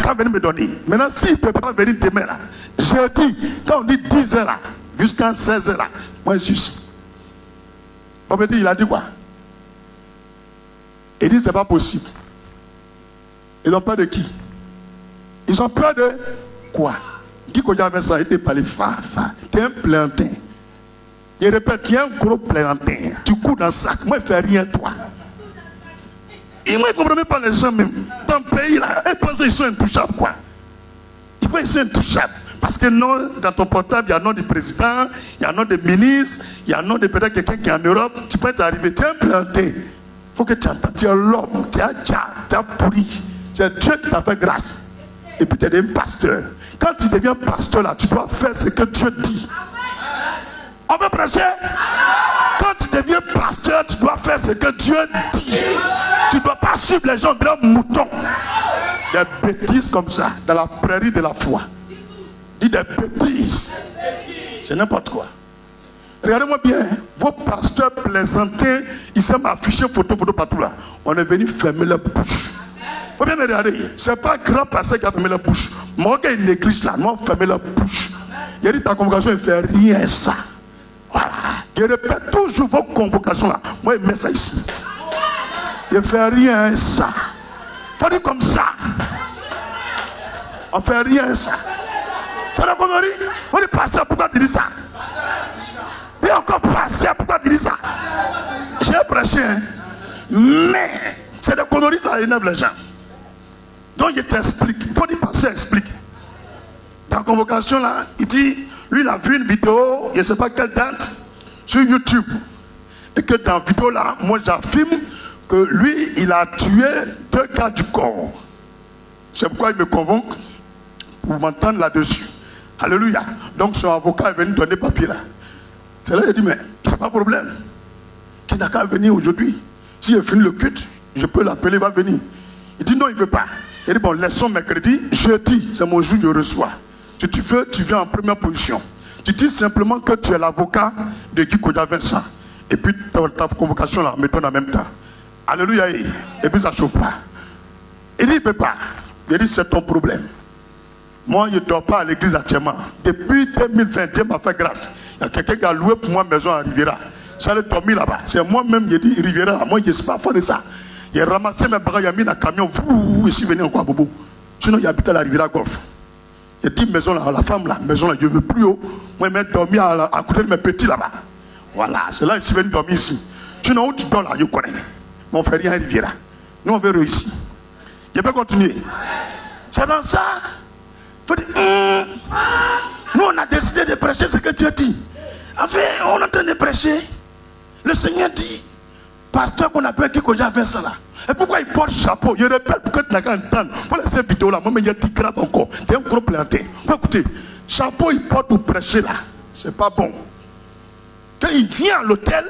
il va venir me donner. Maintenant, s'il ne peut pas venir demain, là, jeudi, quand on dit 10h là, jusqu'à 16h là, moi je suis ici. Il a dit quoi? Il dit c'est pas possible. Ils ont peur de qui? Ils ont peur de quoi? Qui qu'on avait ça, il était parlé fa. Tu es un plantain. Il répète, tu es un gros plantain. Tu cours dans le sac. Moi, je ne fais rien, toi. Et moi, je ne comprends pas les gens même. Dans le pays, là, ils pensent qu'ils sont intouchables, quoi. Ils pensent qu'ils sont intouchables. Parce que non, dans ton portable, il y a le nom du président, il y a le nom des ministres, il y a le nom de peut-être quelqu'un qui est en Europe. Tu peux t'arriver, tu es un plantain. Il faut que tu entends. Tu es l'homme, tu es pourri. C'est Dieu qui t'a fait grâce. Et puis tu es un pasteur. Quand tu deviens pasteur, là, tu dois faire ce que Dieu dit. On peut prêcher? Quand tu deviens pasteur, tu dois faire ce que Dieu dit. Tu ne dois pas suivre les gens grands moutons. Des bêtises comme ça, dans la prairie de la foi. Dis des bêtises. C'est n'importe quoi. Regardez-moi bien, vos pasteurs plaisantés, ils s'aiment afficher photo partout là. On est venu fermer la bouche. Il faut bien me regarder. Ce n'est pas un grand pasteur qui a fermé la bouche. Moi, qui néglige là, nous avons fermé la bouche. Il a dit ta convocation, il ne fait rien ça. Voilà. Je répète toujours vos convocations là. Moi, je mets ça ici. Il ne fait rien ça. Il faut dire comme ça. On ne fait rien ça. C'est la connerie. Il faut dire pasteur, pourquoi tu dis ça? Et encore pasteur, pourquoi tu dis ça? J'ai prêché, hein? Mais c'est des conneries, ça énerve les gens. Donc je t'explique. Il faut dire pasteur explique. Dans la convocation là, il dit, lui il a vu une vidéo, je ne sais pas quelle date, sur YouTube. Et que dans la vidéo là, moi j'affirme que lui, il a tué 2 gars du corps. C'est pourquoi il me convoque pour m'entendre là-dessus. Alléluia. Donc son avocat est venu donner papier là. C'est là qu'il dit, mais il n'y a pas de problème. Qui n'a qu'à venir aujourd'hui. Si je finis le culte, je peux l'appeler, il va venir. Il dit non, il ne veut pas. Il dit bon, laissons mercredi, jeudi, c'est mon jour, je reçois. Si tu veux, tu viens en première position. Tu dis simplement que tu es l'avocat de Guy Kodia Vincent. Et puis ta convocation là, me donne en même temps. Alléluia. Et puis ça ne chauffe pas. Il dit il ne peut pas. Il dit c'est ton problème. Moi, je ne dors pas à l'église actuellement. Depuis 2020, Dieu m'a fait grâce. Il y a quelqu'un qui a loué pour moi maison à Riviera. J'allais dormir là-bas. C'est moi-même qui ai dit Riviera. Moi, je ne suis pas fan de ça. J'ai ramassé mes bagages, j'ai mis dans le camion. Je suis venu encore à Bobo. Sinon, il habitait à la Riviera Golf. J'ai dit maison là, la femme là, maison là, je ne veux plus haut. Moi, je vais dormir à côté de mes petits là-bas. Voilà, c'est là que je suis venu dormir ici. Sinon, où tu dors là, je connais. Mais on ne fait rien à Riviera. Nous, on veut réussir. Je peux continuer. C'est dans ça. Faut dire, nous, on a décidé de prêcher ce que Dieu dit. Enfin, on est en train de prêcher. Le Seigneur dit, pasteur qu'on appelle Guy Kodia Vincent là. Et pourquoi il porte chapeau? Je répète pour que tu n'as qu'à entendre. Pour laisser cette vidéo là, moi, il y a 10 grave encore. Tu es un gros plantain. Faut écouter. Chapeau, il porte pour prêcher là. C'est pas bon. Quand il vient à l'hôtel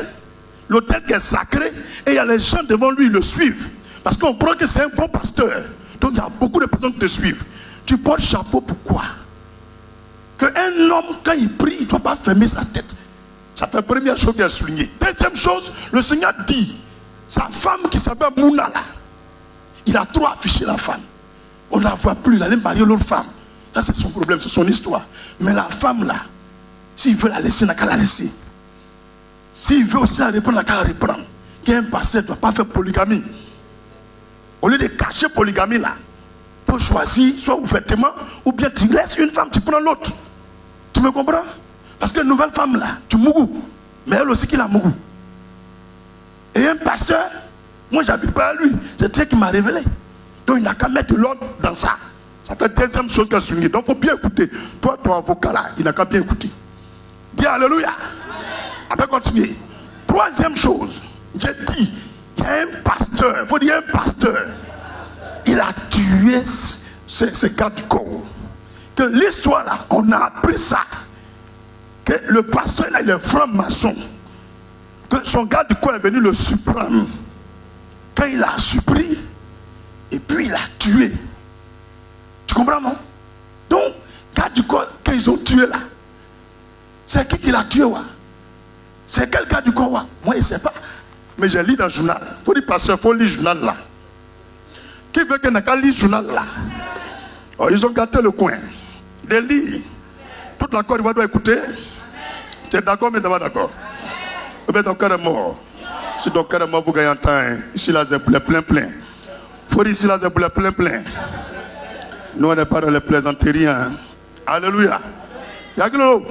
qui est sacré, et il y a les gens devant lui, ils le suivent. Parce qu'on croit que c'est un bon pasteur. Donc il y a beaucoup de personnes qui te suivent. Tu portes chapeau pourquoi? Qu'un homme, quand il prie, il ne doit pas fermer sa tête. Ça fait la première chose qu'il a souligné. Deuxième chose, le Seigneur dit, sa femme qui s'appelle Mouna là, il a trop affiché la femme. On ne la voit plus, il allait marier l'autre femme. Ça c'est son problème, c'est son histoire. Mais la femme là, s'il veut la laisser, il n'a qu'à la laisser. S'il veut aussi la reprendre, il n'a qu'à la reprendre. Qu'un pasteur ne doit pas faire polygamie. Au lieu de cacher polygamie là, il faut choisir soit ouvertement, ou bien tu laisses une femme, tu prends l'autre. Tu me comprends? Parce que une nouvelle femme là, tu mougou. Mais elle aussi qui la mougou. Et un pasteur, moi j'habite pas à lui, c'est Dieu qui m'a révélé. Donc il n'a qu'à mettre de l'ordre dans ça. Ça fait deuxième chose qu'il a souligné. Donc il faut bien écouter. Toi, ton avocat là, il n'a qu'à bien écouter. Dis alléluia. On va continuer. Troisième chose, j'ai dit, il y a un pasteur, il faut dire un pasteur. Il a tué ce gars du corps. Que l'histoire là, on a appris ça. Que le pasteur là, il est franc-maçon. Que son gars du corps est venu le surprendre. Quand il a surpris, et puis il a tué. Tu comprends non? Donc, gars du corps, qu'ils ont tué là, c'est qui l'a tué? Ouais? C'est quel gars du corps? Ouais? Moi, je ne sais pas. Mais j'ai lu dans le journal. Il faut dire pasteur, il faut lire le journal là. Qui veut qu'il n'a qu'à lire le journal là? Oh, ils ont gâté le coin. Des lits. Toute la Côte d'Ivoire doit écouter. Tu es d'accord, mais tu n'es pas d'accord? Ou bien ton cœur est mort. Si ton cœur est mort, vous gagnez un temps. Hein. Ici, là, c'est plein. Faut dire ici, là, c'est plein. Nous, on n'est pas dans les plaisanteries. Hein. Alléluia. Il y a que l'eau.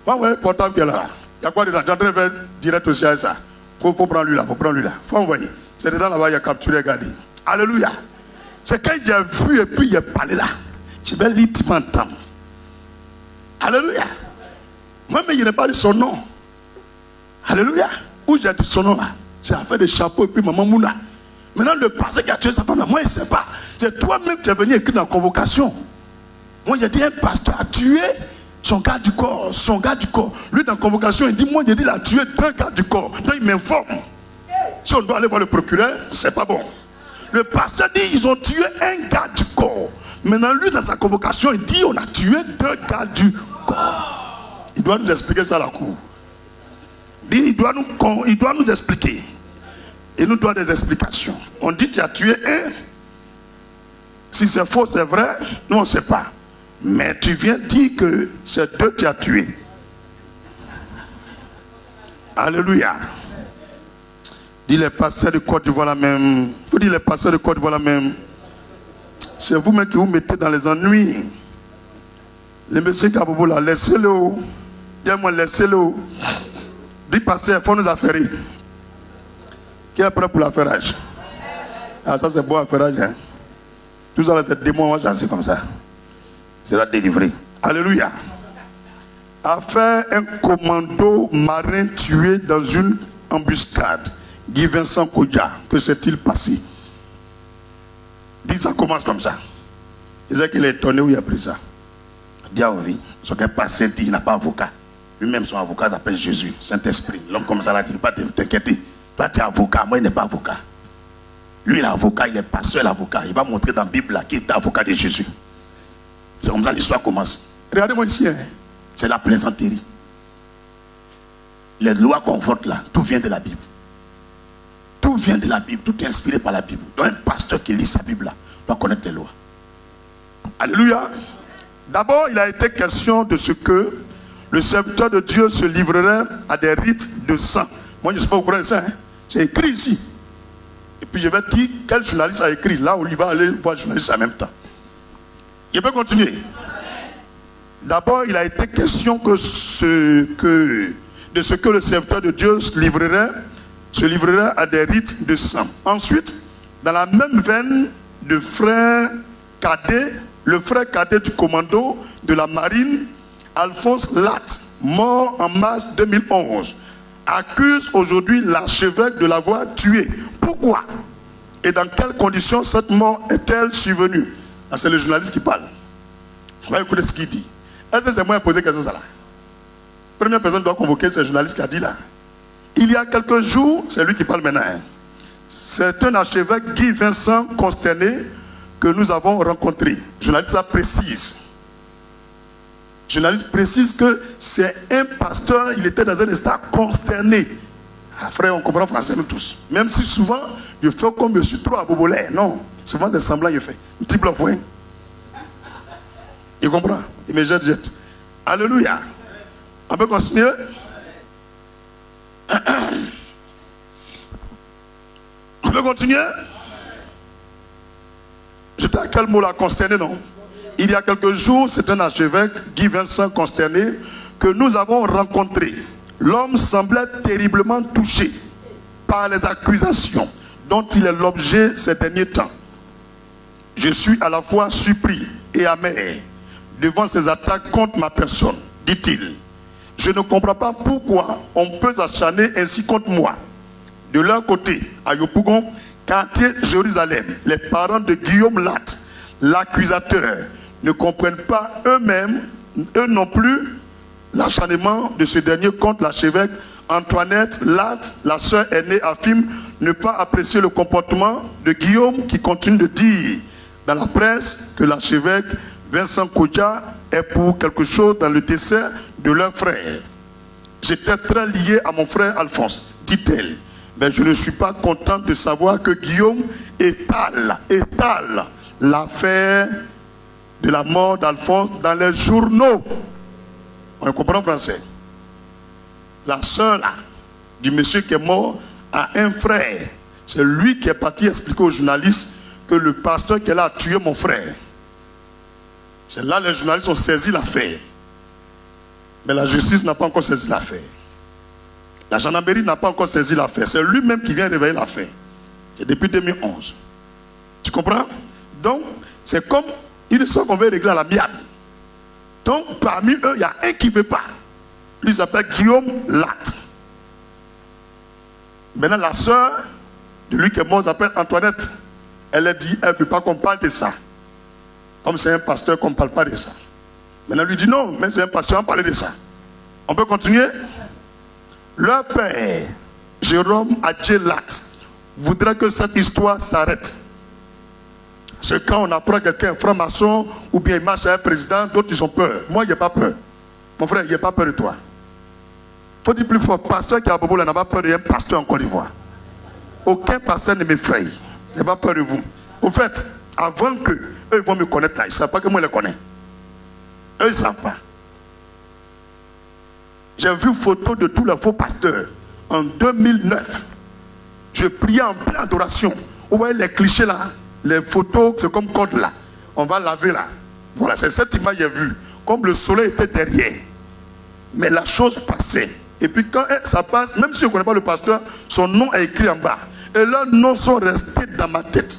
Ouais, portable qui est là. Il y a quoi dedans? J'en train de faire direct aussi à ça. Faut prendre lui là. Faut envoyer. C'est dedans là-bas, il y a capturé, regardez. Alléluia. C'est quand j'ai vu et puis il est parlé là. Je vais lire, tu m'entends. Alléluia. Moi, mais il n'a pas dit son nom. Alléluia. Où j'ai dit son nom là? C'est affaire de chapeau et puis maman Mouna. Maintenant, le pasteur qui a tué sa femme là, moi, il ne sait pas. C'est toi-même qui es venu écrire dans la convocation. Moi, j'ai dit un pasteur a tué son gars du corps. Lui, dans la convocation, il dit, moi, j'ai dit, il a tué 2 gars du corps. Donc, il m'informe. Si on doit aller voir le procureur, c'est pas bon. Le pasteur dit, ils ont tué un gars du corps. Maintenant, lui, dans sa convocation, il dit, on a tué 2 gars du corps. Il doit nous expliquer ça à la cour. Il doit nous expliquer. Il nous doit des explications. On dit, tu as tué un. Si c'est faux, c'est vrai, nous, on ne sait pas. Mais tu viens dire que c'est 2 que tu as tué. Alléluia. Dis les pasteurs de Côte d'Ivoire la même. Vous dites les pasteurs de Côte d'Ivoire la même. C'est vous-même qui vous mettez dans les ennuis. Les messieurs Kabobo là, laissez-le. Dis-moi, laissez-le. Dis pasteur, il faut nous affairer. Qui est prêt pour l'affairage? Ah, ça c'est bon affairage. Hein? Tout ça, c'est démon, moi j'en sais comme ça. C'est la délivrer. Alléluia. A fait un commando marin tué dans une embuscade. Guy Vincent Kodja, que s'est-il passé? Dit ça commence comme ça. Il disait qu'il est étonné où il a pris ça. Diaovi, ce qui est passé, dit il n'a pas avocat. Lui-même, son avocat s'appelle Jésus, Saint-Esprit. L'homme comme ça, là, il ne pas t'inquiéter. Toi, tu es avocat, moi, il n'est pas avocat. Lui, il est avocat, il n'est pas seul avocat. Il va montrer dans la Bible là, qu'il est avocat de Jésus. C'est comme ça que l'histoire commence. Regardez-moi ici, hein. C'est la plaisanterie. Les lois qu'on vote là, tout vient de la Bible. Tout vient de la Bible, tout est inspiré par la Bible. Donc un pasteur qui lit sa Bible là, doit connaître les lois. Alléluia. D'abord, il a été question de ce que le serviteur de Dieu se livrerait à des rites de sang. Moi, je ne sais pas vous prenez ça. Hein? C'est écrit ici. Et puis je vais dire quel journaliste a écrit. Là où il va aller voir le journaliste en même temps. Je peux continuer. D'abord, il a été question de ce que le serviteur de Dieu se livrerait à des rites de sang. Ensuite, dans la même veine de frère cadet, le frère cadet du commando de la marine, Alphonse Latte, mort en mars 2011, accuse aujourd'hui l'archevêque de l'avoir tué. Pourquoi? Et dans quelles conditions cette mort est-elle survenue? Ah, c'est le journaliste qui parle. On va écouter ce qu'il dit. Est-ce que c'est moi qui ai posé quelque chose là? Première personne doit convoquer, c'est le journaliste qui a dit là. Il y a quelques jours, c'est lui qui parle maintenant. Hein. C'est un archevêque, Guy Vincent Consterné, que nous avons rencontré. Le journaliste ça précise. Le journaliste précise que c'est un pasteur, il était dans un état consterné. Ah, frère, on comprend français nous tous. Même si souvent, je fais comme je suis trop à bobolais. Non, souvent c'est semblant que je fais. Un petit bluff, oui. Il comprend. Il me jette. Alléluia. On peut continuer. On peut continuer. J'étais à quel mot là? Consterné, non? Il y a quelques jours, c'est un archevêque, Guy Vincent Consterné, que nous avons rencontré. L'homme semblait terriblement touché par les accusations dont il est l'objet ces derniers temps. Je suis à la fois surpris et amer devant ces attaques contre ma personne, dit-il. Je ne comprends pas pourquoi on peut s'acharner ainsi contre moi. De leur côté, à Yopougon, quartier Jérusalem, les parents de Guillaume Latte, l'accusateur, ne comprennent pas eux-mêmes, eux non plus, l'acharnement de ce dernier contre l'archevêque. Antoinette Latte, la sœur aînée, affirme ne pas apprécier le comportement de Guillaume qui continue de dire dans la presse que l'archevêque Vincent Kodja est pour quelque chose dans le décès de leur frère. J'étais très lié à mon frère Alphonse, dit-elle. Mais je ne suis pas content de savoir que Guillaume étale l'affaire de la mort d'Alphonse dans les journaux. On comprend en français. La sœur là, du monsieur qui est mort a un frère. C'est lui qui est parti expliquer aux journalistes que le pasteur qui est là a tué mon frère. C'est là que les journalistes ont saisi l'affaire. Mais la justice n'a pas encore saisi l'affaire. La gendarmerie n'a pas encore saisi l'affaire. C'est lui-même qui vient réveiller l'affaire. C'est depuis 2011. Tu comprends? Donc, c'est comme une histoire qu'on veut régler à la l'amiable. Donc, parmi eux, il y a un qui ne veut pas. Lui s'appelle Guillaume Latte. Maintenant, la soeur de lui qui est mort s'appelle Antoinette. Elle a dit, elle ne veut pas qu'on parle de ça. Comme c'est un pasteur, qu'on ne parle pas de ça. Maintenant, lui dit non, mais c'est un pasteur, on parle de ça. On peut continuer? Leur père, Jérôme Adjé Latte, voudrait que cette histoire s'arrête. Parce que quand on apprend quelqu'un franc-maçon ou bien il marche à un président, d'autres ils ont peur. Moi, il n'y a pas peur. Mon frère, il n'y a pas peur de toi. Il faut dire plus fort, pasteur qui a Bobo, n'a pas peur d'un pasteur en Côte d'Ivoire. Aucun pasteur ne m'effraie. Il n'y a pas peur de vous. Au fait, avant que eux vont me connaître là, ils ne savent pas que moi je les connais. Eux, ils ne savent pas. J'ai vu photo de tous les faux pasteurs en 2009. Je priais en pleine adoration. Vous voyez les clichés là, les photos, c'est comme code là. On va laver là. Voilà, c'est cette image que j'ai vue. Comme le soleil était derrière. Mais la chose passait. Et puis quand ça passe, même si je ne connais pas le pasteur, son nom est écrit en bas. Et leurs noms sont restés dans ma tête.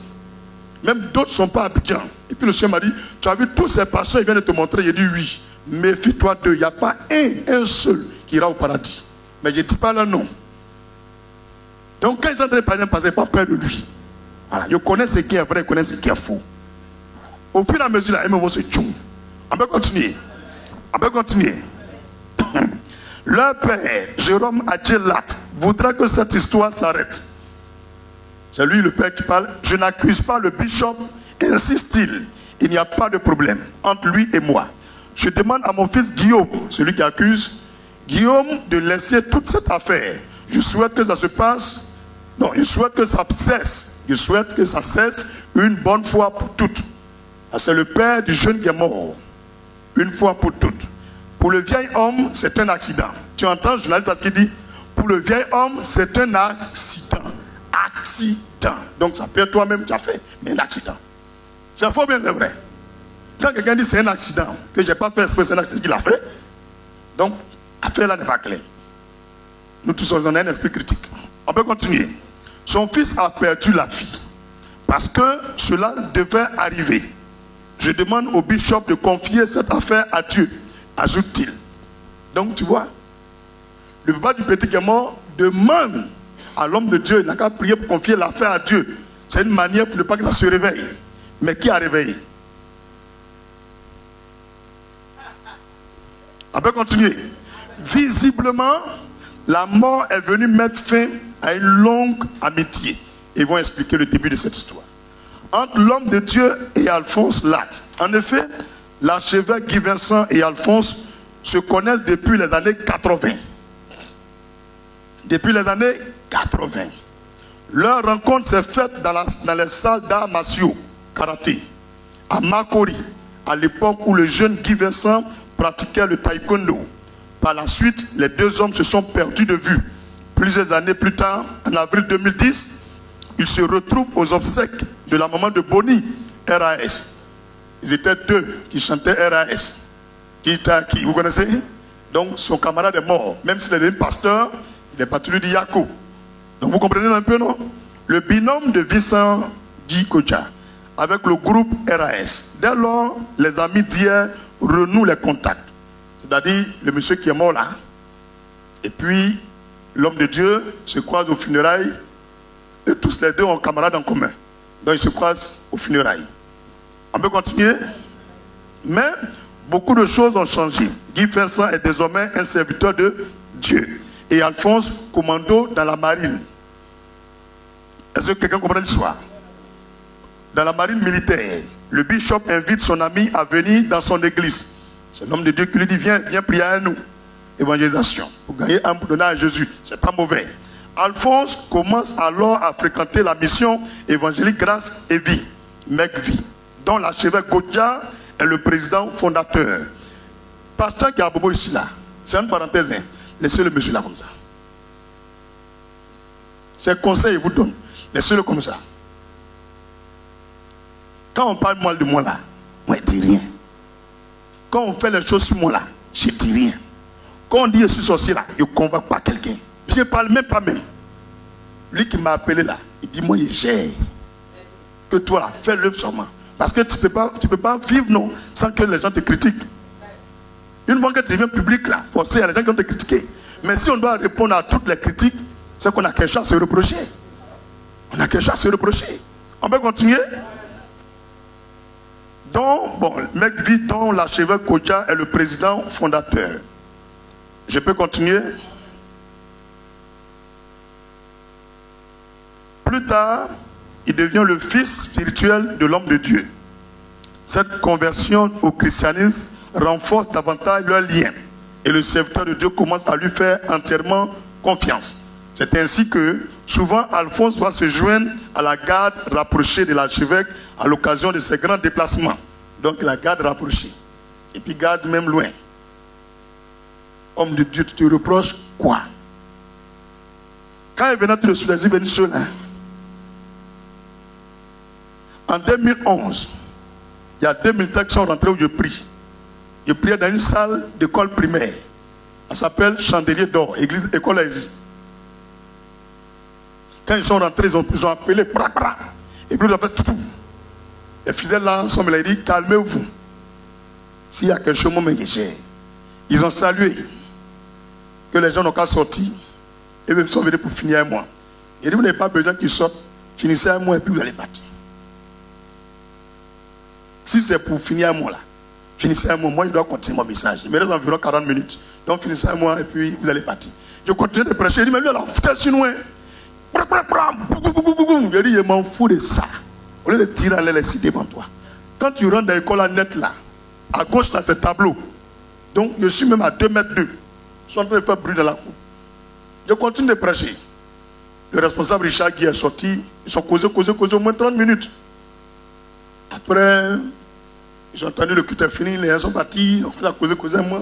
Même d'autres ne sont pas à Abidjan. Et puis le Seigneur m'a dit, tu as vu tous ces pasteurs, ils viennent de te montrer. J'ai dit oui. Méfie-toi d'eux. Il n'y a pas un seul qui ira au paradis. Mais je ne dis pas leur nom. Donc quand ils sont en train de parler d'un pasteur, pas peur de lui. Voilà. Je connais ce qui est vrai, je connais ce qui est faux. Au fur et à mesure, là, ils me vont se tchou. On peut continuer. On peut continuer. Leur père, Jérôme Adjé Latte, voudra que cette histoire s'arrête. C'est lui le père qui parle. Je n'accuse pas le bishop, insiste-t-il. Il n'y a pas de problème entre lui et moi. Je demande à mon fils Guillaume, celui qui accuse, Guillaume, de laisser toute cette affaire. Je souhaite que ça se passe. Non, je souhaite que ça cesse. Je souhaite que ça cesse une bonne fois pour toutes. C'est le père du jeune qui est mort. Une fois pour toutes. Pour le vieil homme, c'est un accident. Tu entends, journaliste, ce qu'il dit? Pour le vieil homme, c'est un accident. Accident. Donc ça peut être toi-même qui as fait, mais un accident. C'est faux, bien c'est vrai. Quand quelqu'un dit c'est un accident, que je n'ai pas fait exprès, c'est un accident qu'il a fait. Donc, l'affaire là n'est pas claire. Nous tous, on a un esprit critique. On peut continuer. Son fils a perdu la fille. Parce que cela devait arriver. Je demande au bishop de confier cette affaire à Dieu, ajoute-t-il. Donc tu vois, le papa du petit qui est mort demande à l'homme de Dieu, il n'a qu'à prier pour confier l'affaire à Dieu. C'est une manière pour ne pas que ça se réveille. Mais qui a réveillé? On peut continuer. Visiblement, la mort est venue mettre fin à une longue amitié. Ils vont expliquer le début de cette histoire. Entre l'homme de Dieu et Alphonse Latte. En effet, l'archevêque Guy Vincent et Alphonse se connaissent depuis les années 80. Depuis les années 80. Leur rencontre s'est faite dans les salles d'arts martiaux, karaté, à Makori, à l'époque où le jeune Guy Vincent pratiquait le taekwondo. Par la suite, les deux hommes se sont perdus de vue. Plusieurs années plus tard, en avril 2010, ils se retrouvent aux obsèques de la maman de Bonnie, RAS. Ils étaient deux qui chantaient RAS. Qui, vous connaissez? Donc son camarade est mort. Même s'il est un pasteur, il est parti lui dire Yako. Donc vous comprenez un peu, non? Le binôme de Vincent Guy Kodja avec le groupe RAS. Dès lors, les amis d'hier renouent les contacts. C'est-à-dire le monsieur qui est mort là. Et puis l'homme de Dieu se croise aux funérailles. Et tous les deux ont camarades en commun. Donc ils se croisent aux funérailles. On peut continuer? Mais beaucoup de choses ont changé. Guy Vincent est désormais un serviteur de Dieu. Et Alphonse, commando dans la marine. Est-ce que quelqu'un comprend l'histoire? Dans la marine militaire, le bishop invite son ami à venir dans son église. C'est l'homme de Dieu qui lui dit, viens prier à nous. Évangélisation. Pour gagner un pour donner à Jésus. C'est pas mauvais. Alphonse commence alors à fréquenter la mission évangélique Grâce et Vie, MEC-Vie, dont l'archevêque Gaudja est le président fondateur. Pasteur qui a bobo ici là, c'est une parenthèse, hein. Laissez le monsieur là comme ça. C'est conseil, il vous donne. Laissez-le comme ça. Quand on parle mal de moi là, moi je dis rien. Quand on fait les choses sur moi là, je dis rien. Quand on dit je suis sorcier là, je ne convainc pas quelqu'un. Je ne parle même pas même. Lui qui m'a appelé là, il dit moi il gère. Que toi là, fais l'œuvre sur moi. Parce que tu ne peux pas vivre non, sans que les gens te critiquent. Une fois que tu deviens public là, forcément il y a les gens qui vont te critiquer. Mais si on doit répondre à toutes les critiques, c'est qu'on a quelque chose à se reprocher. On a quelque chose à se reprocher. On peut continuer? Donc, bon, le mec vit dont l'archevêque Kodja est le président fondateur. Je peux continuer? Plus tard, il devient le fils spirituel de l'homme de Dieu. Cette conversion au christianisme renforce davantage leur lien. Et le serviteur de Dieu commence à lui faire entièrement confiance. C'est ainsi que, souvent, Alphonse va se joindre à la garde rapprochée de l'archevêque à l'occasion de ses grands déplacements. Donc, la garde rapprochée. Et puis, garde même loin. Homme de Dieu, tu te reproches quoi? Quand il venait de Sud-Asie vénézuélien, en 2011, il y a 2 militaires qui sont rentrés où je prie. Je priais dans une salle d'école primaire. Elle s'appelle Chandelier d'Or. École existe. Quand ils sont rentrés, ils ont appelé. Et puis ils ont fait tout. Les fidèles là ensemble, ils ont dit calmez-vous. S'il y a quelque chose, moi, ils ont salué. Que les gens n'ont qu'à sortir. Et ils sont venus pour finir un mois. Il dit vous n'avez pas besoin qu'ils sortent. Finissez un mois et puis vous allez partir. Si c'est pour finir un mois là, finissez un mois, moi je dois continuer mon message. Il me reste environ 40 minutes. Donc finissez un mois et puis vous allez partir. Je continue de prêcher. Il dit, mais lui, alors, faites sur nous. Je dis, je m'en fous de ça. Au lieu de tirer les sites devant toi. Quand tu rentres dans l'école à net là, à gauche là, c'est tableau. Donc je suis même à 2 mètres d'eux. Ils sont en train de faire bruit dans la cour. Je continue de prêcher. Le responsable Richard qui est sorti, ils ont causé au moins 30 minutes. Après, ils ont entendu le culte fini, les gens sont partis, on fait la causer, moi,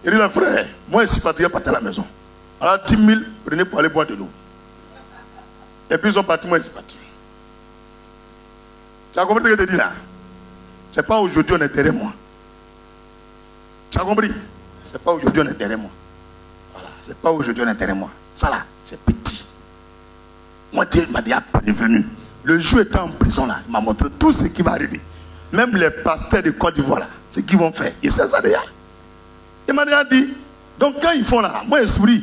il dit, frère, moi, je suis fatigué à partir à la maison. Alors, 10 000, prenez pour aller boire de l'eau. Et puis, ils sont partis, moi, je suis parti. Tu as compris ce que je te dis là? C'est pas aujourd'hui, on est derrière moi. Tu as compris? C'est pas aujourd'hui, on est derrière moi. Voilà, c'est pas aujourd'hui, on est derrière moi. Ça là, c'est petit. Moi, Dieu m'a dit, prévenu. Le jour étant en prison là, il m'a montré tout ce qui va arriver. Même les pasteurs de Côte d'Ivoire là, ce qu'ils vont faire. Il sait ça déjà. Il m'a déjà dit. Donc quand ils font là, moi je souris.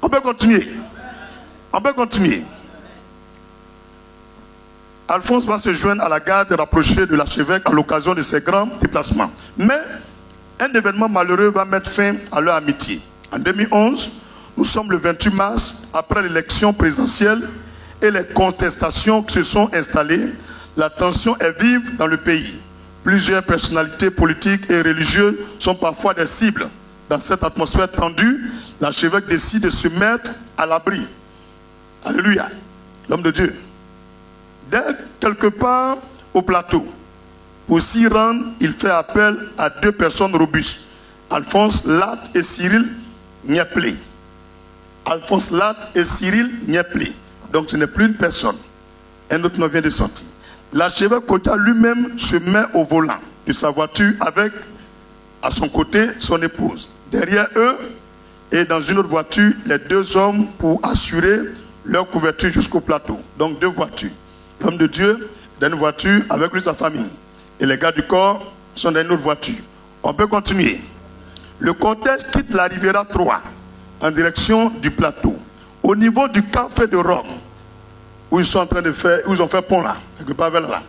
On peut continuer. On peut continuer. Alphonse va se joindre à la garde rapprochée de l'archevêque à l'occasion de ses grands déplacements. Mais un événement malheureux va mettre fin à leur amitié. En 2011, nous sommes le 28 mars, après l'élection présidentielle, et les contestations qui se sont installées, la tension est vive dans le pays. Plusieurs personnalités politiques et religieuses sont parfois des cibles. Dans cette atmosphère tendue, l'archevêque décide de se mettre à l'abri. Alléluia, l'homme de Dieu. Dès quelque part au plateau, pour s'y rendre, il fait appel à 2 personnes robustes, Alphonse Latte et Cyril Nieplé. Alphonse Latte et Cyril Nieplé. Donc ce n'est plus une personne. Un autre nom vient de sortir. L'archevêque Kodja lui-même se met au volant de sa voiture avec à son côté son épouse. Derrière eux et dans une autre voiture, les 2 hommes pour assurer leur couverture jusqu'au plateau. Donc 2 voitures. L'homme de Dieu dans une voiture avec lui sa famille. Et les gars du corps sont dans une autre voiture. On peut continuer. Le cortège quitte la Riviera 3 en direction du plateau. Au niveau du café de Rome, où ils sont en train de faire, où ils ont fait pont là, quelque part vers là.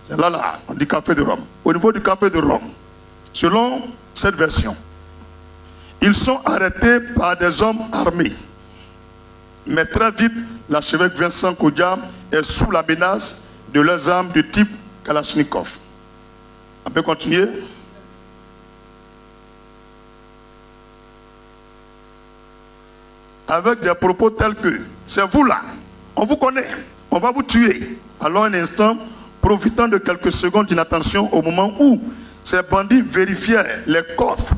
C'est là, on dit café de Rome. Au niveau du café de Rome, selon cette version, ils sont arrêtés par des hommes armés. Mais très vite, l'archevêque Vincent Kodja est sous la menace de leurs armes de type Kalachnikov. On peut continuer. Avec des propos tels que, c'est vous là, on vous connaît, on va vous tuer. Alors un instant, profitant de quelques secondes d'inattention au moment où ces bandits vérifiaient les coffres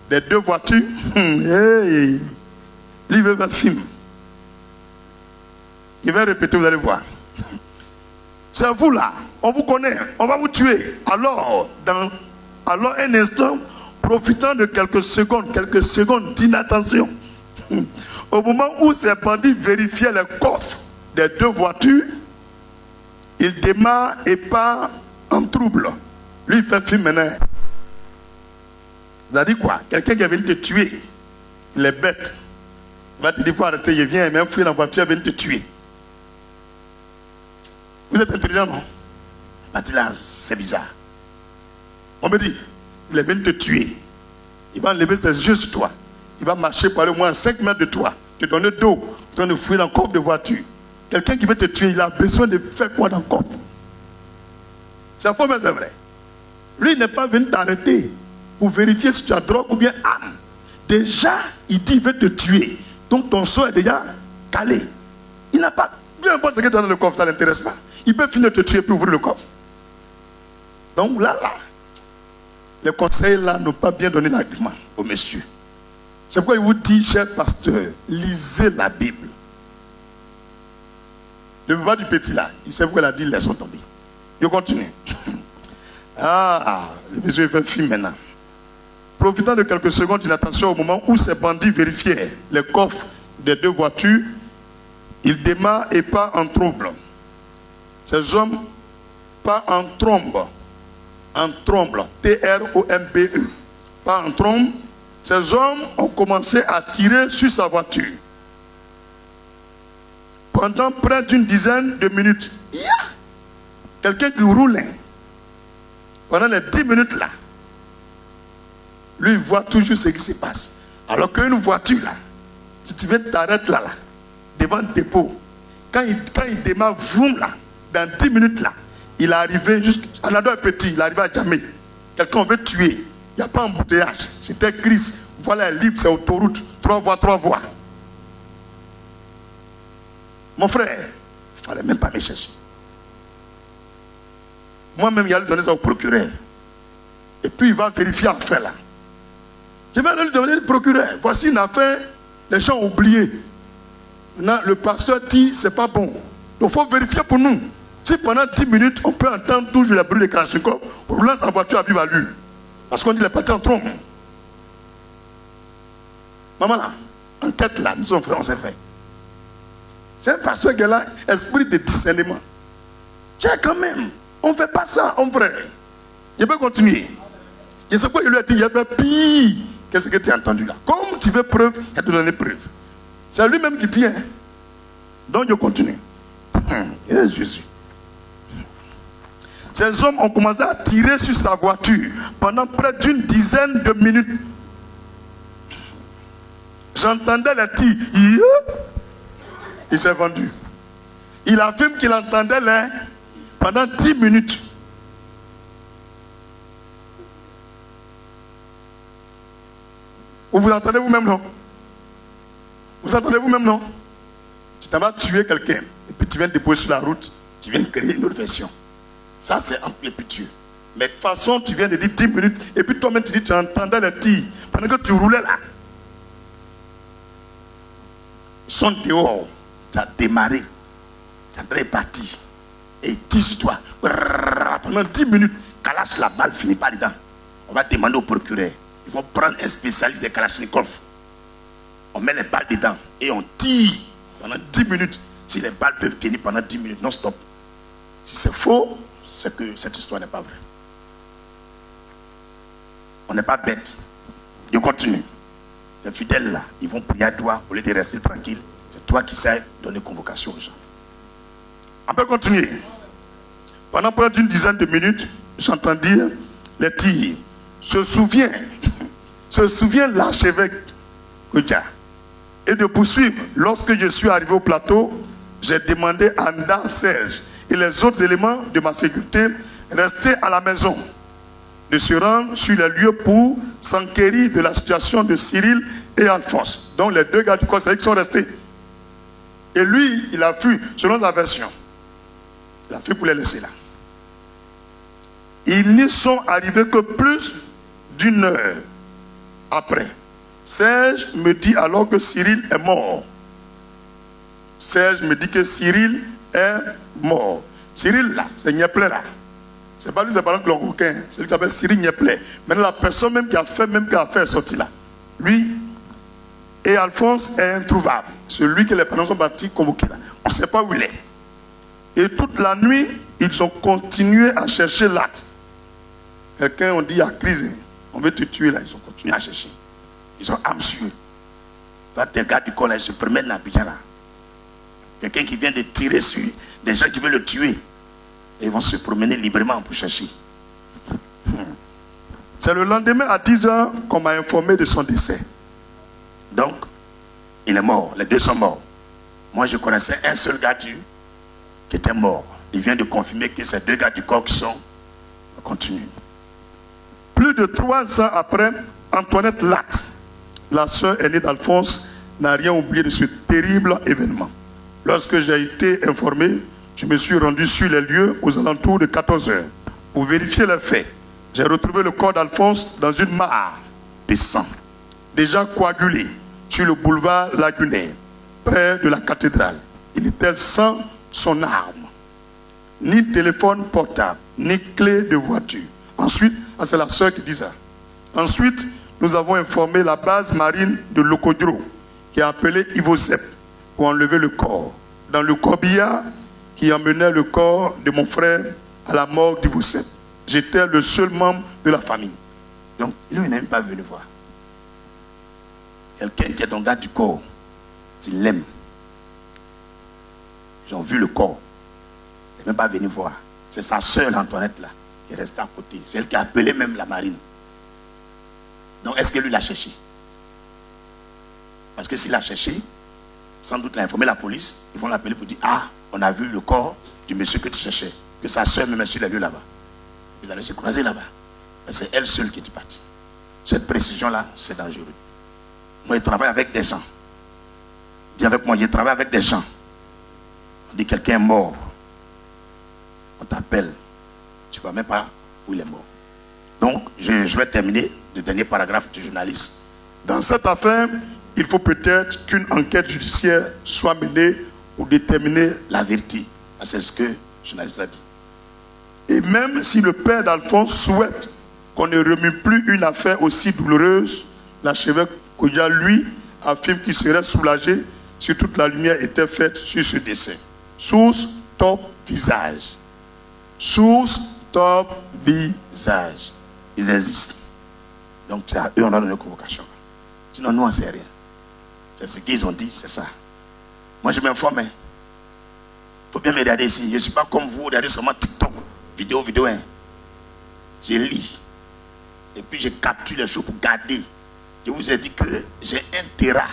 des deux voitures. Hey, lui veut un film. Il va répéter, vous allez voir. C'est vous là, on vous connaît, on va vous tuer. Alors un instant, profitant de quelques secondes d'inattention, au moment où ces bandits vérifiaient les coffres des deux voitures, il démarre et part en trouble. Lui, il fait film maintenant. Vous avez dit quoi? Quelqu'un qui est venu te tuer, il est bête. Il va te dire, il faut arrêter, il vient, il même fouiller la voiture, il vient te tuer. Vous êtes intelligent, non? Il va dire là, c'est bizarre. On me dit, il est venu te tuer. Il va enlever ses yeux sur toi. Il va marcher pour aller au moins 5 mètres de toi. Te donner d'eau, te donner de fouiller dans le coffre de voiture. Quelqu'un qui veut te tuer, il a besoin de faire quoi dans le coffre? C'est faux, mais c'est vrai. Lui, il n'est pas venu t'arrêter pour vérifier si tu as drogue ou bien âme. Déjà, il dit qu'il veut te tuer. Donc ton sort est déjà calé. Il n'a pas... Peu importe ce que tu as dans le coffre, ça ne l'intéresse pas. Il peut finir de te tuer puis ouvrir le coffre. Donc là, les conseils là n'ont pas bien donné l'argument au monsieur. C'est pourquoi il vous dit, cher pasteur, lisez la Bible. Le papa du petit là, il sait pourquoi il a dit, laissons tomber. Je continue. Le monsieur fait un film maintenant. Profitant de quelques secondes d'inattention au moment où ces bandits vérifiaient les coffres des deux voitures, il démarre et part en trouble. Ces hommes partent en trombe. En trombe. T-R-O-M-B-E. Pas en trombe. Ces hommes ont commencé à tirer sur sa voiture. Pendant près d'une dizaine de minutes. Quelqu'un qui roulait. Pendant les 10 minutes là. Lui, il voit toujours ce qui se passe. Alors qu'une voiture là, si tu veux t'arrêter là, devant le dépôt, quand il démarre, vroom là, dans 10 minutes là, il est arrivé jusqu'à un petit, il est arrivé à Djamé. Quelqu'un veut tuer. Il n'y a pas embouteillage. C'était gris. Voilà, libre, c'est autoroute. 3 voies. Mon frère, il ne fallait même pas me chercher. Moi-même, il allait donner ça au procureur. Et puis, il va vérifier l'affaire là. Je vais lui donner le procureur. Voici une affaire, les gens ont oublié. Maintenant, le pasteur dit, c'est pas bon. Donc, il faut vérifier pour nous. Si pendant 10 minutes, on peut entendre toujours les bruits de Kalachnikov, on lance sa voiture à vive allure. Parce qu'on dit, les partis en trompe. Maman, enquête là, nous sommes frères, on s'est fait. C'est un pasteur qui a là, esprit de discernement. Tiens, quand même, on ne fait pas ça, mon frère. Je peux continuer. Je sais quoi, il lui a dit, il y avait pire. Qu'est-ce que tu as entendu là? Comme tu veux preuve, il a te donné preuve. C'est lui-même qui tient. Donc je continue. Et Jésus. Ces hommes ont commencé à tirer sur sa voiture pendant près d'une dizaine de minutes. J'entendais les tirs. Il s'est vendu. Il affirme qu'il entendait les pendant 10 minutes. Vous entendez vous-même, non? Vous entendez vous-même, non? Tu t'en vas tuer quelqu'un, et puis tu viens déposer sur la route, tu viens créer une autre version. Ça, c'est entre les pitiés. Mais de toute façon, tu viens de dire 10 minutes, et puis toi-même, tu dis tu entendais les tirs, pendant que tu roulais là. Ils sont dehors, tu as démarré, tu es parti, et ils tirent sur toi. Pendant 10 minutes, Kalash, la balle finit pas dedans. On va demander au procureur. Il faut prendre un spécialiste de Kalachnikov. On met les balles dedans et on tire pendant 10 minutes. Si les balles peuvent tenir pendant 10 minutes, non stop. Si c'est faux, c'est que cette histoire n'est pas vraie. On n'est pas bête. Je continue. Les fidèles là, ils vont prier à toi au lieu de rester tranquille. C'est toi qui sais donner convocation aux gens. On peut continuer. Pendant près d'une dizaine de minutes, j'entends dire les tirs. Se souvient l'archevêque Koudia. Et de poursuivre, lorsque je suis arrivé au plateau, j'ai demandé à Nda Serge et les autres éléments de ma sécurité rester à la maison, de se rendre sur les lieux pour s'enquérir de la situation de Cyril et Alphonse. Donc les deux gars du conseil qui sont restés. Et lui, il a fui, selon la version, il a fui pour les laisser là. Ils n'y sont arrivés que plus d'une heure après. Serge me dit alors que Cyril est mort. Serge me dit que Cyril est mort. Cyril là, c'est Nieplé là. C'est pas lui, c'est pas l'oncle Rouquin. C'est lui qui s'appelle Cyril Nieplé. Maintenant la personne même qui a fait est sortie là. Lui et Alphonse est introuvable. Celui que les parents sont partis convoquer là. On ne sait pas où il est. Et toute la nuit, ils ont continué à chercher l'acte. Quelqu'un on dit il y a crise. On veut te tuer là. Ils ont continué à chercher. Ils ont âme sûre. Toi, tes gars du corps là, ils se promènent dans Abidjan là. Quelqu'un qui vient de tirer sur des gens qui veulent le tuer. Et ils vont se promener librement pour chercher. C'est le lendemain à 10h qu'on m'a informé de son décès. Donc, il est mort. Les deux sont morts. Moi, je connaissais un seul gars qui était mort. Il vient de confirmer que ces deux gars du corps qui sont continue. Plus de 3 ans après, Antoinette Latte, la sœur aînée d'Alphonse, n'a rien oublié de ce terrible événement. Lorsque j'ai été informé, je me suis rendu sur les lieux aux alentours de 14h pour vérifier les faits. J'ai retrouvé le corps d'Alphonse dans une mare de sang, déjà coagulé sur le boulevard Lagunaire, près de la cathédrale. Il était sans son arme, ni téléphone portable, ni clé de voiture. Ensuite, c'est la sœur qui dit ça. Ensuite, nous avons informé la base marine de Lokodro, qui a appelé Ivosep pour enlever le corps. Dans le corbillard qui emmenait le corps de mon frère à la morgue d'Ivosep. J'étais le seul membre de la famille. Donc, lui, il n'est même pas venu voir. Quelqu'un qui est ton gars du corps, tu l'aimes. Ils ont vu le corps. Il n'est même pas venu voir. C'est sa sœur, Antoinette, là, qui est restée à côté. C'est elle qui a appelé même la marine. Donc, est-ce que lui l'a cherché? Parce que s'il l'a cherché, sans doute il a informé la police. Ils vont l'appeler pour dire, ah, on a vu le corps du monsieur que tu cherchais. Que sa soeur même est sur les lieux là-bas. Vous allez se croiser là-bas. C'est elle seule qui est partie. Cette précision-là, c'est dangereux. Moi, je travaille avec des gens. Dis avec moi, je travaille avec des gens. On dit quelqu'un est mort. On t'appelle. Tu ne vois même pas où il est mort. Donc, je vais terminer le dernier paragraphe du journaliste. Dans cette affaire, il faut peut-être qu'une enquête judiciaire soit menée pour déterminer la vérité. C'est ce que le journaliste a dit. Et même si le père d'Alphonse souhaite qu'on ne remue plus une affaire aussi douloureuse, l'archevêque Kodja, lui, affirme qu'il serait soulagé si toute la lumière était faite sur ce décès. Source, top, visage. Source, top, visage. Ils existent. Donc, c'est à eux on a donné une convocation. Sinon, nous, on ne sait rien. C'est ce qu'ils ont dit, c'est ça. Moi, je m'informe. Il faut bien me regarder ici. Je ne suis pas comme vous, regardez seulement TikTok, vidéo, hein. Je lis. Et puis, je capture les choses pour garder. Je vous ai dit que j'ai un terrain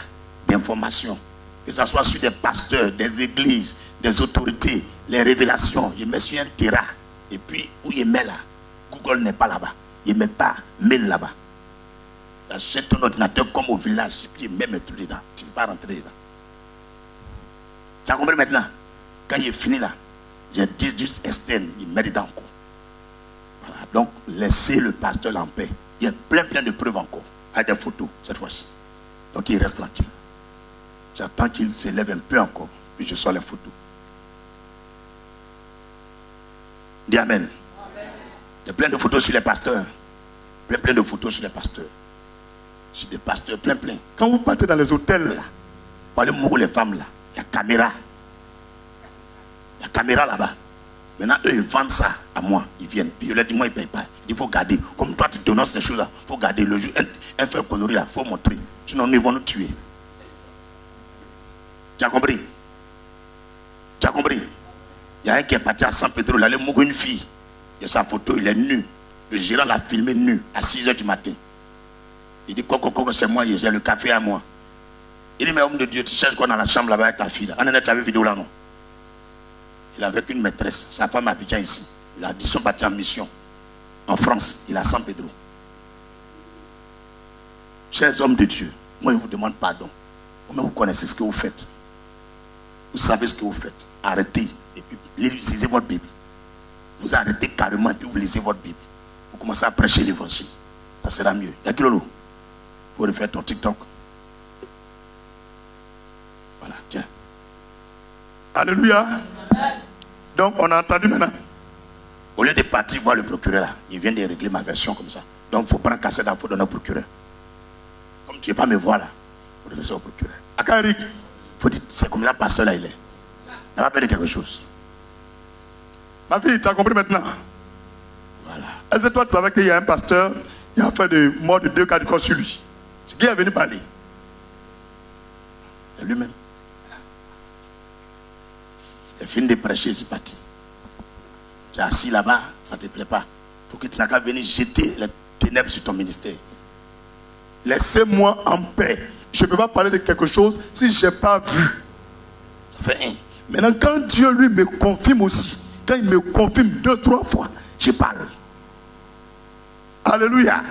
d'informations. Que ce soit sur des pasteurs, des églises, des autorités, les révélations. Je mets sur un terrain. Et puis, où je mets là, Google n'est pas là-bas. Je ne mets pas mail là-bas. J'achète ton ordinateur comme au village. Et puis, je mets mes trucs dedans. Tu ne peux pas rentrer dedans. Tu as compris maintenant? Quand j'ai fini là, j'ai dit juste externe. Il met dedans encore. Voilà. Donc, laissez le pasteur en paix. Il y a plein de preuves encore. Avec des photos, cette fois-ci. Donc, il reste tranquille. J'attends qu'il s'élève un peu encore. Puis je sors les photos. Dis Amen. Il y a plein de photos sur les pasteurs. Plein de photos sur les pasteurs. Sur des pasteurs, plein. Quand vous partez dans les hôtels, là, pour aller mourir les femmes, là, il y a caméra. Il y a caméra là-bas. Maintenant, eux, ils vendent ça à moi. Ils viennent. Puis je leur dis, moi, ils ne payent pas. Il faut garder. Comme toi, tu dénonces ces choses-là. Il faut garder. Le jour, un frère coloré, là, il faut montrer. Sinon, ils vont nous tuer. Tu as compris? Tu as compris? Il y a un qui est parti à San Pedro, il allait mourir une fille. Il y a sa photo, il est nu. Le gérant l'a filmé nu à 6h du matin. Il dit, quoi, c'est moi, j'ai le café à moi. Il dit, mais homme de Dieu, tu cherches quoi dans la chambre là-bas avec ta fille là? On en a déjà vu vidéo là, non? Il est avec une maîtresse, sa femme habite ici. Il a dit, ils sont partis en mission. En France, il est à San Pedro. Chers hommes de Dieu, moi je vous demande pardon. Vous connaissez ce que vous faites. Vous savez ce que vous faites. Arrêtez. Et puis, lisez votre Bible. vous arrêtez carrément et puis vous lisez votre Bible. Vous commencez à prêcher l'évangile. Ça sera mieux. Il y a qui Lolo pour refaire ton TikTok. Voilà, tiens. Alléluia. Donc, on a entendu maintenant. Au lieu de partir voir le procureur là, il vient de régler ma version comme ça. Donc, il faut prendre cassette d'info dans notre procureur. Comme tu ne veux pas me voir là, il faut donner ça au procureur. Akarik, il faut dire, c'est comme là, pasteur là, il est. Il va perdre quelque chose. Ma fille, tu as compris maintenant? Voilà. Est-ce que toi, tu savais qu'il y a un pasteur qui a fait de mort de 2 cas de corps sur lui? C'est qui est venu parler? C'est lui-même. Il a fini de prêcher, c'est parti. Tu es assis là-bas, ça ne te plaît pas. Pour que tu n'as qu'à venir jeter les ténèbres sur ton ministère. Laissez-moi en paix. Je ne peux pas parler de quelque chose si je n'ai pas vu. Ça fait un. Maintenant, quand Dieu lui me confirme aussi, quand il me confirme 2, 3 fois, je parle. Alléluia.